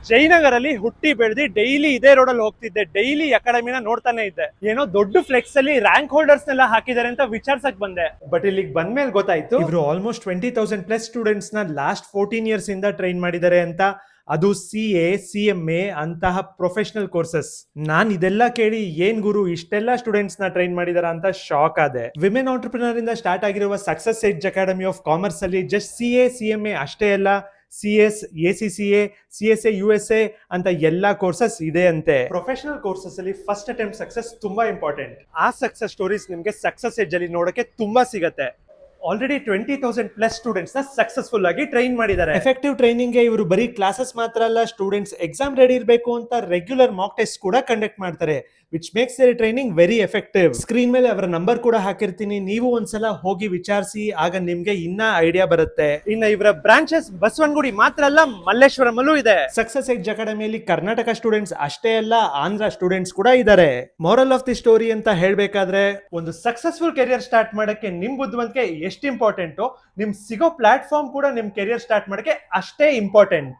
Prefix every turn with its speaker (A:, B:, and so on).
A: ಜಯನಗರಲ್ಲಿ ಹುಟ್ಟಿ ಬೆಳೆದಿ ಡೈಲಿ ಇದೇ ರೋಡಲ್ಲಿ ಹೋಗ್ತಿದ್ದೆ. ಡೈಲಿ ಅಕಾಡೆಮಿನ ನೋಡ್ತಾನೆ ಇದ್ದೆ. ಏನೋ ದೊಡ್ಡ ಫ್ಲೆಕ್ಸ್ ಅಲ್ಲಿ ರ್ಯಾಂಕ್ ಹೋಲ್ಡರ್ಸ್ ನೆಲ್ಲ ಹಾಕಿದ್ದಾರೆ ಅಂತ ವಿಚಾರಿಸಕ್ ಬಂದೆ. ಬಟ್ ಇಲ್ಲಿಗೆ ಬಂದ್ಮೇಲೆ ಗೊತ್ತಾಯ್ತು ಇವರು ಆಲ್ಮೋಸ್ಟ್ 20,000+ ಸ್ಟೂಡೆಂಟ್ಸ್ ನ ಲಾಸ್ಟ್ 14 years ಇಂದ ಟ್ರೈನ್ ಮಾಡಿದ್ದಾರೆ ಅಂತ. ಅದು CA CMA ಅಂತಹ ಪ್ರೊಫೆಷನಲ್ ಕೋರ್ಸಸ್. ನಾನ್ ಇದೆಲ್ಲ ಕೇಳಿ ಏನ್ ಗುರು ಇಷ್ಟೆಲ್ಲ ಸ್ಟೂಡೆಂಟ್ಸ್ ನ ಟ್ರೈನ್ ಮಾಡಿದಾರ ಅಂತ ಶಾಕ್ ಆದೆ. ವಿಮೆನ್ ಆಂಟರ್ಪ್ರಿನರ್ ಇಂದ ಸ್ಟಾರ್ಟ್ ಆಗಿರುವ success edge academy of commerce ಅಲ್ಲಿ ಜಸ್ಟ್ CA CMA ಅಷ್ಟೇ ಅಲ್ಲ, CS ACCA CSA USA ಅಂತ ಎಲ್ಲಾ ಕೋರ್ಸಸ್ ಇದೆ ಅಂತೆ. ಪ್ರೊಫೆಷನಲ್ ಕೋರ್ಸಸ್ ಅಲ್ಲಿ ಫಸ್ಟ್ ಅಟೆಂಪ್ಟ್ ಸಕ್ಸಸ್ ತುಂಬಾ ಇಂಪಾರ್ಟೆಂಟ್. ಆ ಸಕ್ಸಸ್ ಸ್ಟೋರೀಸ್ ನಿಮ್ಗೆ ಸಕ್ಸಸ್ ಎಡ್ಜ್ ಅಲ್ಲಿ ನೋಡಕ್ಕೆ ತುಂಬಾ ಸಿಗತ್ತೆ. ಆಲ್ರೆಡಿ 20,000+ ಸ್ಟೂಡೆಂಟ್ಸ್ ನ ಸಕ್ಸಸ್ಫುಲ್ ಆಗಿ ಟ್ರೈನ್ ಮಾಡಿದ್ದಾರೆ. ಎಫೆಕ್ಟಿವ್ ಟ್ರೈನಿಂಗ್ ಗೆ ಇವರು ಬರೀ ಕ್ಲಾಸಸ್ ಮಾತ್ರ ಅಲ್ಲ, ಸ್ಟೂಡೆಂಟ್ಸ್ ಎಕ್ಸಾಮ್ ರೆಡಿ ಇರಬೇಕು ಅಂತ ರೆಗ್ಯುಲರ್ ಮಾಕ್ ಟೆಸ್ಟ್ ಕೂಡ ಕಂಡಕ್ಟ್ ಮಾಡ್ತಾರೆ, which makes their training very effective. Screen ಮೇಲೆ ಅವರ ನಂಬರ್ ಕೂಡ ಹಾಕಿರ್ತೀನಿ, ನೀವು ಒಂದ್ಸಲ ಹೋಗಿ ವಿಚಾರಿಸಿ, ಆಗ ನಿಮ್ಗೆ ಇನ್ನ ಐಡಿಯಾ ಬರುತ್ತೆ. ಇನ್ನ ಇವರ ಬ್ರಾಂಚಸ್ ಬಸವನಗುಡಿ ಮಾತ್ರ ಅಲ್ಲ, ಮಲ್ಲೇಶ್ವರಂ ಅಲ್ಲೂ ಇದೆ. ಸಕ್ಸಸ್ ಎಡ್ಜ್ ಅಕಾಡೆಮಿಯಲ್ಲಿ ಕರ್ನಾಟಕ ಸ್ಟೂಡೆಂಟ್ಸ್ ಅಷ್ಟೇ ಅಲ್ಲ, ಆಂಧ್ರ ಸ್ಟೂಡೆಂಟ್ಸ್ ಕೂಡ ಇದ್ದಾರೆ. ಮಾರಲ್ ಆಫ್ ದಿ ಸ್ಟೋರಿ ಅಂತ ಹೇಳ್ಬೇಕಾದ್ರೆ, ಒಂದು ಸಕ್ಸಸ್ಫುಲ್ ಕೆರಿಯರ್ ಸ್ಟಾರ್ಟ್ ಮಾಡಕ್ಕೆ ನಿಮ್ ಬುದ್ಧಿವಂತಿಕೆ ಎಷ್ಟು ಇಂಪಾರ್ಟೆಂಟ್, ನಿಮ್ ಸಿಗೋ ಪ್ಲಾಟ್ಫಾರ್ಮ್ ಕೂಡ ನಿಮ್ ಕೆರಿಯರ್ ಸ್ಟಾರ್ಟ್ ಮಾಡಕ್ಕೆ ಅಷ್ಟೇ ಇಂಪಾರ್ಟೆಂಟ್.